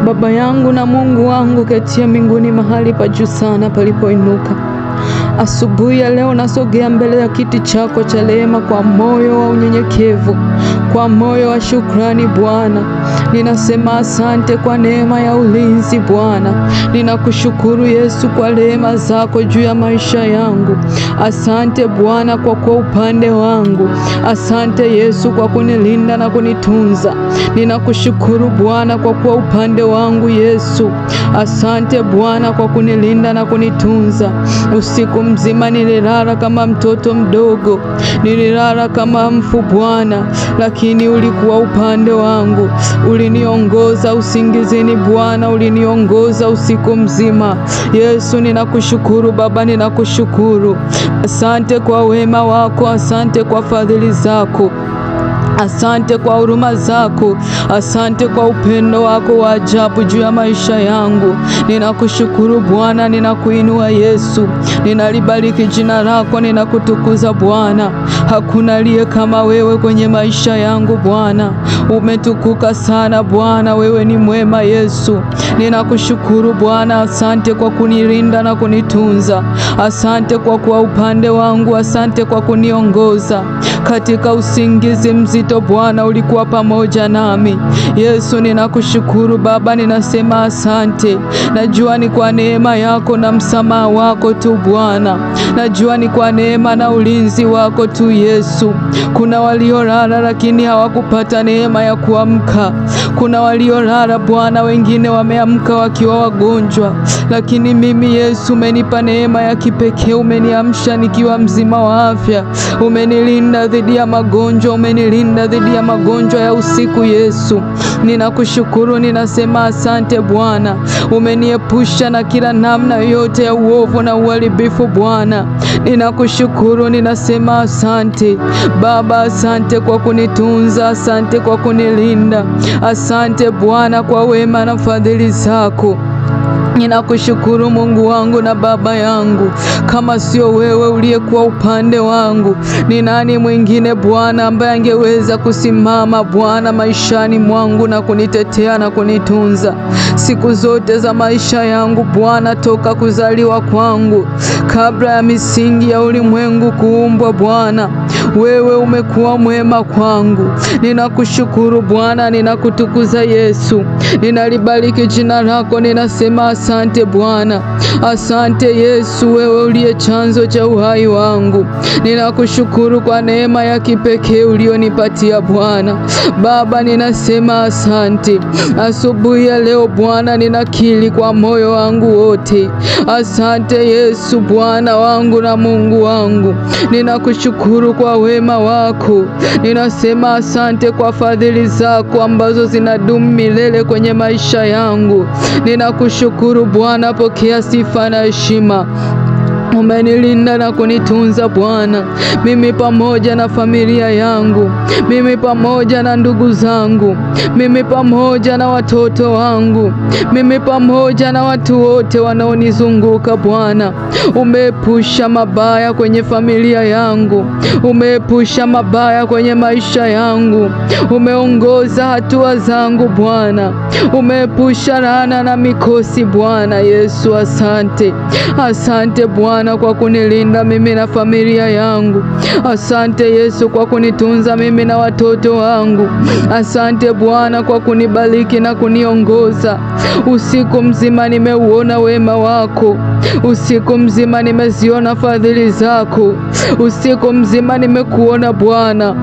Baba yangu na Mungu wangu ketia mbinguni mahali pa juu sana palipoinuka. Asubuhi ya leo nasogea mbele ya kiti chako cha rehema kwa moyo wa unyenyekevu, kwa moyo wa shukrani Bwana. Ninasema asante kwa neema ya ulinzi Bwana. Ninakushukuru Yesu kwa rehema zako juu ya maisha yangu. Asante Bwana kwa kuwa upande wangu. Asante Yesu kwa kunilinda na kunitunza. Ninakushukuru Bwana kwa kuwa upande wangu Yesu. Asante Bwana kwa kunilinda na kunitunza. Usiku mzima nililala kama mtoto mdogo, nililala kama mfu Bwana, lakini ulikuwa upande wangu. Uliniongoza usingizini Bwana, uliniongoza usiku mzima. Yesu ninakushukuru Baba, ninakushukuru. Asante kwa wema wako, asante kwa fadhili zako. Asante kwa huruma zako. Asante kwa upendo wako wa ajabu juu ya maisha yangu. Ninakushukuru Bwana, ninakuinua Yesu. Ninalibariki jina lako, ninakutukuza Bwana. Hakuna aliye kama wewe kwenye maisha yangu Bwana. Umetukuka sana Bwana, wewe ni mwema Yesu. Ninakushukuru Bwana, asante kwa kunilinda na kunitunza. Asante kwa kuwa upande wangu. Asante kwa kuniongoza katika usingizi mzito Bwana, ulikuwa pamoja nami. Yesu ninakushukuru Baba, ninasema asante. Najua ni kwa neema yako na msamaha wako tu Bwana. Najua ni kwa neema na ulinzi wako tu Yesu. Kuna waliolala lakini hawakupata neema ya kuamka. Kuna waliolala Bwana, wengine wameamka wakiwa wagonjwa, lakini mimi Yesu umenipa neema ya kipekee. Umeniamsha nikiwa mzima wa afya. Umenilinda dhidi ya magonjwa, umenilinda dhidi ya magonjwa ya usiku Yesu. Ninakushukuru, ninasema asante Bwana. Umeniepusha na kila namna yote ya uovu na uharibifu Bwana. Ninakushukuru, ninasema asante Baba. Asante kwa kunitunza, asante kwa kunilinda. Asante Bwana kwa wema na fadhili zako. Ninakushukuru Mungu wangu na Baba yangu. Kama sio wewe uliyekuwa upande wangu, ni nani mwingine Bwana ambaye angeweza kusimama Bwana maishani mwangu na kunitetea na kunitunza siku zote za maisha yangu Bwana, toka kuzaliwa kwangu, kabla ya misingi ya ulimwengu kuumbwa Bwana, wewe umekuwa mwema kwangu. Ninakushukuru Bwana, ninakutukuza Yesu. Ninalibariki jina lako, ninasema asante Bwana. Asante Yesu, wewe uliye chanzo cha uhai wangu. Ninakushukuru kwa neema ya kipekee ulionipatia Bwana. Baba, ninasema asante. Asubuhi ya leo Bwana, ninakiri kwa moyo wangu wote. Asante Yesu, Bwana wangu na Mungu wangu. Ninakushukuru kwa wema wako. Ninasema asante kwa fadhili zako ambazo zinadumu milele kwenye maisha yangu. Ninakushukuru Bwana, pokea sifa na heshima. Umenilinda na kunitunza Bwana, mimi pamoja na familia yangu, mimi pamoja na ndugu zangu, mimi pamoja na watoto wangu, mimi pamoja na watu wote wanaonizunguka Bwana. Umeepusha mabaya kwenye familia yangu, umeepusha mabaya kwenye maisha yangu, umeongoza hatua zangu Bwana, umeepusha laana na mikosi Bwana. Yesu asante. Asante Bwana kwa kunilinda mimi na familia yangu. Asante Yesu kwa kunitunza mimi na watoto wangu. Asante Bwana kwa kunibariki na kuniongoza. Usiku mzima nimeuona wema wako. Usiku mzima nimeziona fadhili zako. Usiku mzima nimekuona Bwana.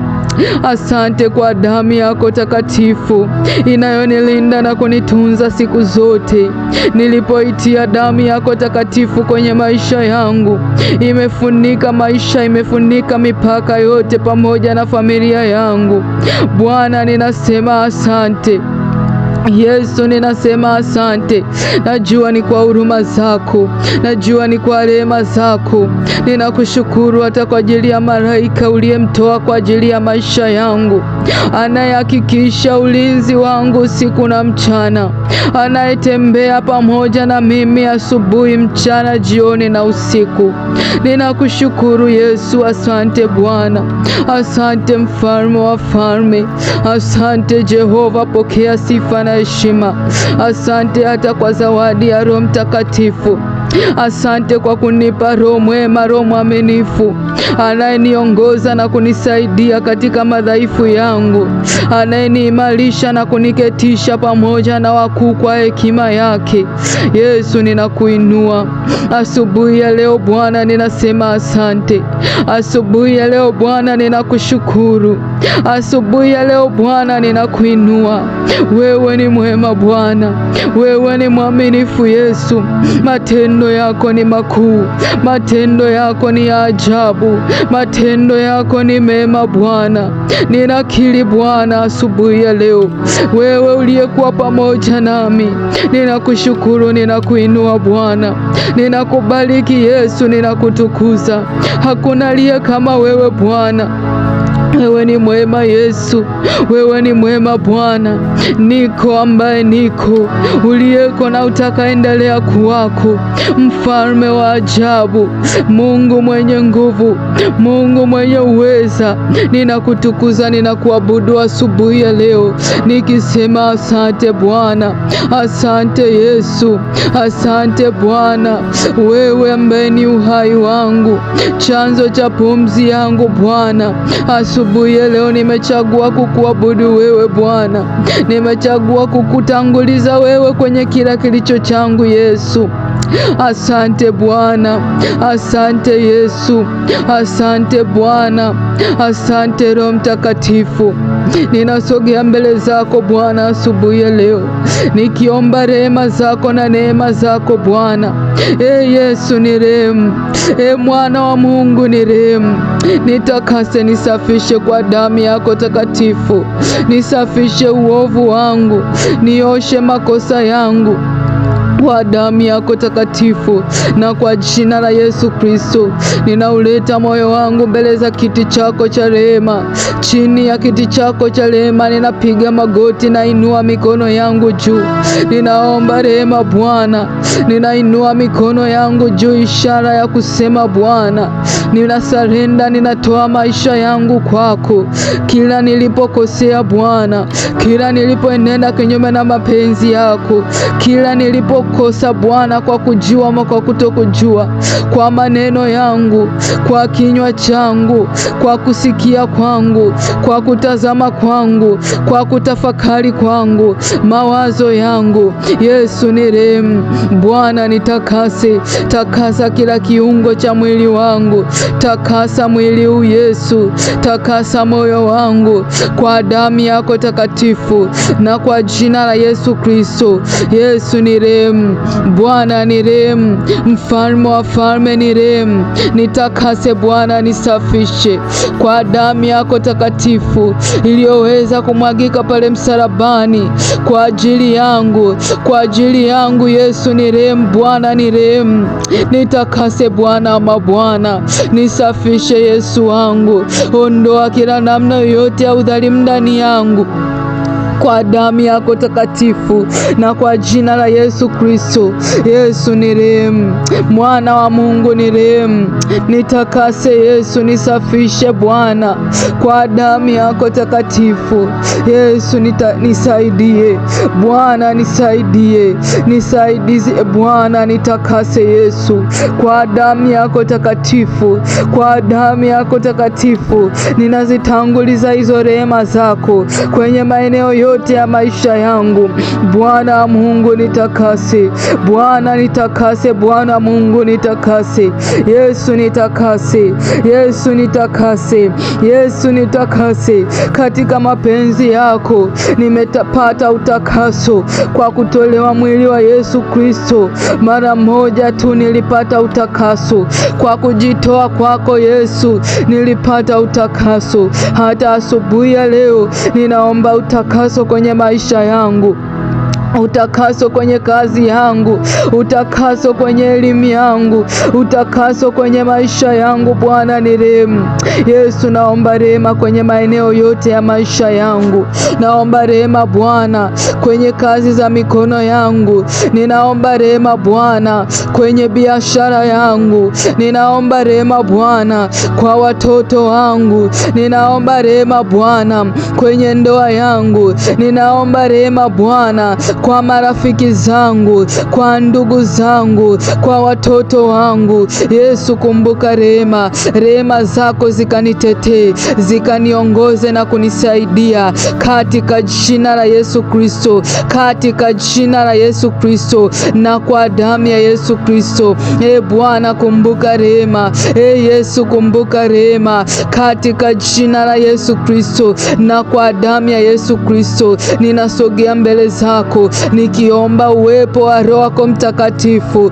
Asante kwa damu yako takatifu inayonilinda na kunitunza siku zote. Nilipoitia damu yako takatifu kwenye maisha yangu, imefunika maisha, imefunika mipaka yote pamoja na familia yangu. Bwana, ninasema asante. Yesu, ninasema asante. Najua ni kwa huruma zako, najua ni kwa rehema zako, Ninakushukuru hata kwa ajili ya malaika uliyemtoa kwa ajili ya maisha yangu, anayehakikisha ulinzi wangu usiku na mchana, anayetembea pamoja na mimi asubuhi, mchana, jioni na usiku. Ninakushukuru Yesu. Asante Bwana, asante Mfalme wa falme, asante Jehova. Pokea sifa na heshima. Asante hata kwa zawadi ya Roho Mtakatifu. Asante kwa kunipa Roho mwema, Roho mwaminifu, anayeniongoza na kunisaidia katika madhaifu yangu, anayeniimarisha na kuniketisha pamoja na wakuu kwa hekima yake. Yesu, ninakuinua asubuhi ya leo Bwana, ninasema asante. Asubuhi ya leo Bwana, ninakushukuru. Asubuhi ya leo Bwana, ninakuinua. Wewe ni mwema Bwana, wewe ni mwaminifu Yesu. Matendo yako ni makuu, matendo yako ni ya ajabu, matendo yako ni mema Bwana. Ninakiri Bwana asubuhi ya leo, wewe uliyekuwa pamoja nami, ninakushukuru, ninakuinua Bwana, ninakubariki Yesu, ninakutukuza. Hakuna aliye kama wewe Bwana. Wewe ni mwema Yesu, wewe ni mwema Bwana. Niko ambaye niko, uliyeko na utakaendelea kuwako, mfalme wa ajabu, Mungu mwenye nguvu, Mungu mwenye uweza. Ninakutukuza, ninakuabudu asubuhi ya leo, nikisema asante Bwana, asante Yesu, asante Bwana. Wewe ambaye ni uhai wangu, chanzo cha pumzi yangu Bwana. Asubuhi ya leo nimechagua kukuabudu wewe Bwana, nimechagua kukutanguliza wewe kwenye kila kilicho changu Yesu. Asante Bwana, asante Yesu, asante Bwana, asante Roho Mtakatifu. Ninasogea mbele zako Bwana asubuhi ya leo, nikiomba rehema zako na neema zako Bwana. Yesu ni rehemu, Mwana wa Mungu ni rehemu. Nitakase, nisafishe kwa damu yako takatifu, nisafishe uovu wangu, nioshe makosa yangu kwa damu yako takatifu, na kwa jina la Yesu Kristo ninauleta moyo wangu mbele za kiti chako cha rehema. Chini ya kiti chako cha rehema ninapiga magoti, nainua mikono yangu juu, ninaomba rehema Bwana. Ninainua mikono yangu juu, ishara ya kusema Bwana, ninasarenda, ninatoa maisha yangu kwako. Kila nilipokosea Bwana, kila nilipoenenda kinyume na mapenzi yako, kila nilipokosa Bwana, kwa kujua ama kwa kutokujua, kwa maneno yangu, kwa kinywa changu, kwa kusikia kwangu, kwa kutazama kwangu, kwa kutafakari kwangu, mawazo yangu, Yesu ni rehemu Bwana. Nitakase, takasa kila kiungo cha mwili wangu, takasa mwili huu Yesu, takasa moyo wangu kwa damu yako takatifu, na kwa jina la Yesu Kristo. Yesu ni rehemu Bwana, ni rehemu, mfalme wa falme ni rehemu. Nitakase Bwana, nisafishe kwa damu yako takatifu iliyoweza kumwagika pale msalabani kwa ajili yangu, kwa ajili yangu. Yesu ni rehemu Bwana, ni rehemu. Nitakase Bwana, mabwana, nisafishe Yesu wangu, ondoa kila namna yoyote ya udhalimu ndani yangu kwa damu yako takatifu, na kwa jina la Yesu Kristo. Yesu ni rehemu, Mwana wa Mungu ni rehemu. Nitakase Yesu, nisafishe Bwana kwa damu yako takatifu. Yesu nisaidie Bwana, nisaidie, nisaidize Bwana. Nitakase Yesu kwa damu yako takatifu, kwa damu yako takatifu. Ninazitanguliza hizo rehema zako kwenye maeneo yote ya maisha yangu. Bwana Mungu nitakase, Bwana nitakase, Bwana Mungu nitakase. Yesu nitakase, Yesu nitakase, Yesu nitakase. Katika mapenzi yako nimetapata utakaso kwa kutolewa mwili wa Yesu Kristo. Mara moja tu nilipata utakaso kwa kujitoa kwako Yesu, nilipata utakaso. Hata asubuhi ya leo ninaomba utakaso kwenye maisha yangu. utakaso kwenye kazi yangu, utakaso kwenye elimu yangu, utakaso kwenye maisha yangu. Bwana ni rehemu. Yesu, naomba rehema kwenye maeneo yote ya maisha yangu. Naomba rehema Bwana kwenye kazi za mikono yangu. Ninaomba rehema Bwana kwenye biashara yangu. Ninaomba rehema Bwana kwa watoto wangu. Ninaomba rehema Bwana kwenye ndoa yangu. Ninaomba rehema Bwana kwa marafiki zangu, kwa ndugu zangu, kwa watoto wangu. Yesu, kumbuka rehema. Rehema zako zikanitetee, zikaniongoze na kunisaidia katika jina la Yesu Kristo, katika jina la Yesu Kristo na kwa damu ya Yesu Kristo. Bwana, kumbuka rehema. Yesu, kumbuka rehema katika jina la Yesu Kristo na kwa damu ya Yesu Kristo. Ninasogea mbele zako nikiomba uwepo wa Roho yako Mtakatifu.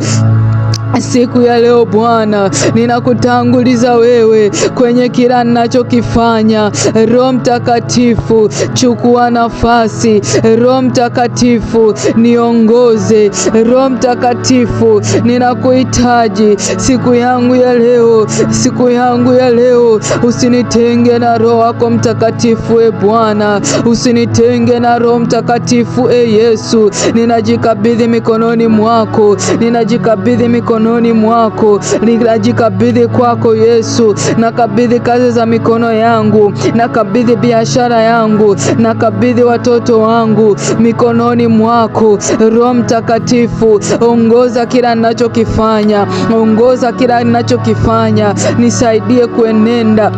Siku ya leo Bwana, ninakutanguliza wewe kwenye kila ninachokifanya. Roho Mtakatifu, chukua nafasi. Roho Mtakatifu, niongoze. Roho Mtakatifu, ninakuhitaji siku yangu ya leo, siku yangu ya leo. Usinitenge na Roho wako Mtakatifu Bwana, usinitenge na Roho Mtakatifu. Yesu, ninajikabidhi mikononi mwako, ninajikabidhi mikononi mwako, ninajikabidhi kwako Yesu. Nakabidhi kazi za mikono yangu, nakabidhi biashara yangu, nakabidhi watoto wangu mikononi mwako. Roho Mtakatifu, ongoza kila ninachokifanya, ongoza kila ninachokifanya. Nisaidie kuenenda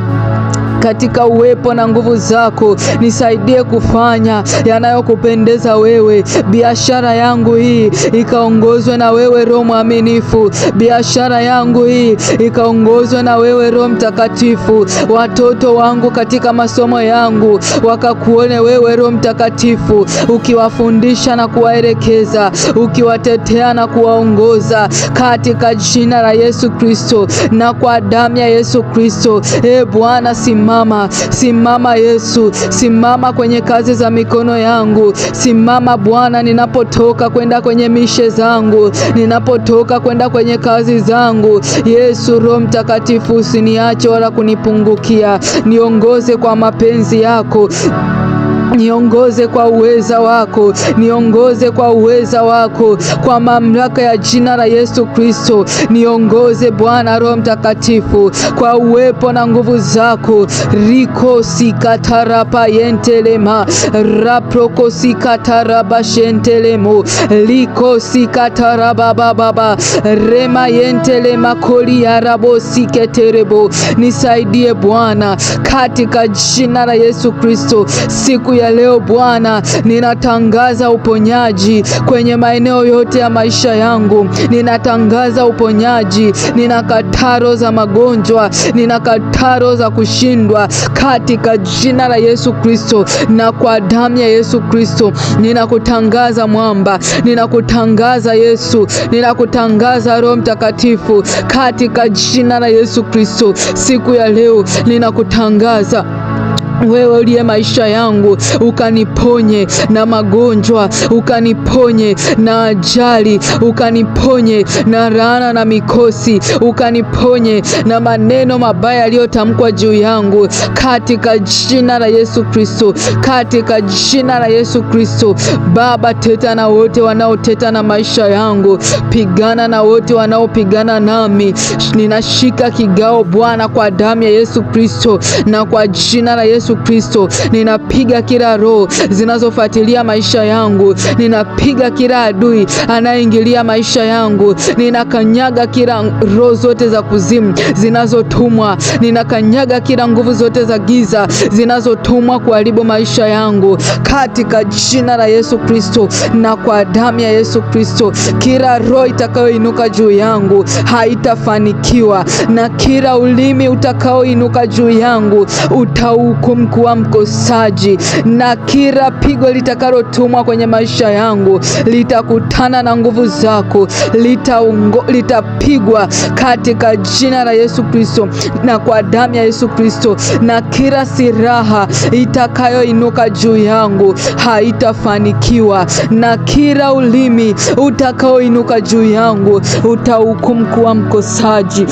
katika uwepo na nguvu zako. Nisaidie kufanya yanayokupendeza wewe. Biashara yangu hii ikaongozwe na wewe Roho mwaminifu. Biashara yangu hii ikaongozwe na wewe Roho Mtakatifu. Watoto wangu katika masomo yangu wakakuone wewe Roho Mtakatifu, ukiwafundisha na kuwaelekeza, ukiwatetea na kuwaongoza katika jina la Yesu Kristo na kwa damu ya Yesu Kristo. Bwana, simama Yesu, simama kwenye kazi za mikono yangu. Simama Bwana ninapotoka kwenda kwenye mishe zangu, ninapotoka kwenda kwenye kazi zangu. Yesu, Roho Mtakatifu, usiniache wala kunipungukia. Niongoze kwa mapenzi yako, niongoze kwa uweza wako, niongoze kwa uweza wako, kwa mamlaka ya jina la Yesu Kristo. Niongoze Bwana Roho Mtakatifu kwa uwepo na nguvu zako. Riko sikatarapa yentelema, raproko sikataraba shentelemo, liko sikataraba baba, rema yentelema koli arabo siketerebo. Nisaidie Bwana katika jina la Yesu Kristo. Siku ya leo Bwana, ninatangaza uponyaji kwenye maeneo yote ya maisha yangu. Ninatangaza uponyaji. Ninakataa roho za magonjwa, ninakataa roho za kushindwa katika jina la Yesu Kristo na kwa damu ya Yesu Kristo. Ninakutangaza mwamba, ninakutangaza Yesu, ninakutangaza Roho Mtakatifu katika jina la Yesu Kristo. Siku ya leo ninakutangaza wewe uliye maisha yangu, ukaniponye na magonjwa, ukaniponye na ajali, ukaniponye na laana na mikosi, ukaniponye na maneno mabaya yaliyotamkwa juu yangu katika jina la Yesu Kristo, katika jina la Yesu Kristo. Baba, teta na wote wanaoteta na maisha yangu, pigana na wote wanaopigana nami. Ninashika kigao Bwana kwa damu ya Yesu Kristo na kwa jina la Yesu Kristo. Ninapiga kila roho zinazofuatilia maisha yangu, ninapiga kila adui anayeingilia maisha yangu, ninakanyaga kila roho zote za kuzimu zinazotumwa, ninakanyaga kila nguvu zote za giza zinazotumwa kuharibu maisha yangu katika jina la Yesu Kristo na kwa damu ya Yesu Kristo. Kila roho itakayoinuka juu yangu haitafanikiwa, na kila ulimi utakaoinuka juu yangu utahukumu mkuu mkosaji, na kila pigo litakalotumwa kwenye maisha yangu litakutana na nguvu zako, litapigwa katika jina la Yesu Kristo na kwa damu ya Yesu Kristo, na kila silaha itakayoinuka juu yangu haitafanikiwa, na kila ulimi utakaoinuka juu yangu utahukumu kuwa mkosaji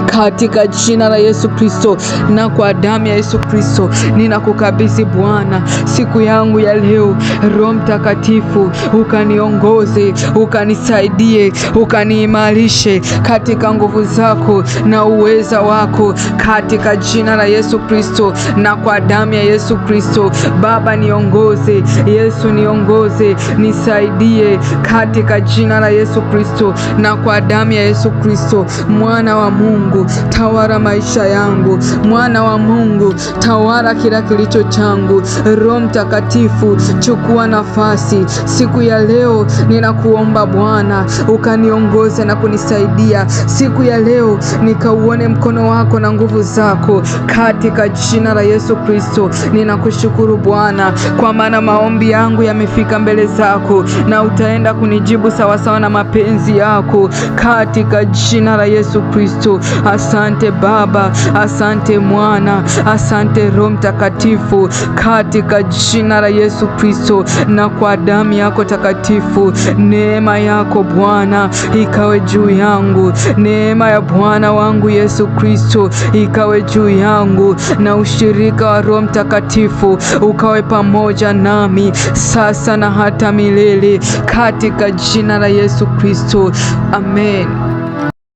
katika jina la Yesu Kristo na kwa damu ya Yesu Kristo. Ninakukabidhi Bwana siku yangu ya leo. Roho Mtakatifu ukaniongoze, ukanisaidie, ukaniimarishe katika nguvu zako na uweza wako katika jina la Yesu Kristo na kwa damu ya Yesu Kristo. Baba niongoze, Yesu niongoze, nisaidie katika jina la Yesu Kristo na kwa damu ya Yesu Kristo. Mwana wa Mungu, tawala maisha yangu. Mwana wa Mungu, tawala kila kilicho changu. Roho Mtakatifu, chukua nafasi siku ya leo. Ninakuomba Bwana ukaniongoze na kunisaidia siku ya leo, nikauone mkono wako na nguvu zako katika jina la Yesu Kristo. Ninakushukuru Bwana kwa maana maombi yangu yamefika mbele zako na utaenda kunijibu sawasawa na mapenzi yako katika jina la Yesu Kristo. Asante Baba, asante Mwana, asante Roho Mtakatifu katika jina la Yesu Kristo na kwa damu yako takatifu. Neema yako Bwana ikawe juu yangu, neema ya Bwana wangu Yesu Kristo ikawe juu yangu, na ushirika wa Roho Mtakatifu ukawe pamoja nami sasa na hata milele katika jina la Yesu Kristo. Amen.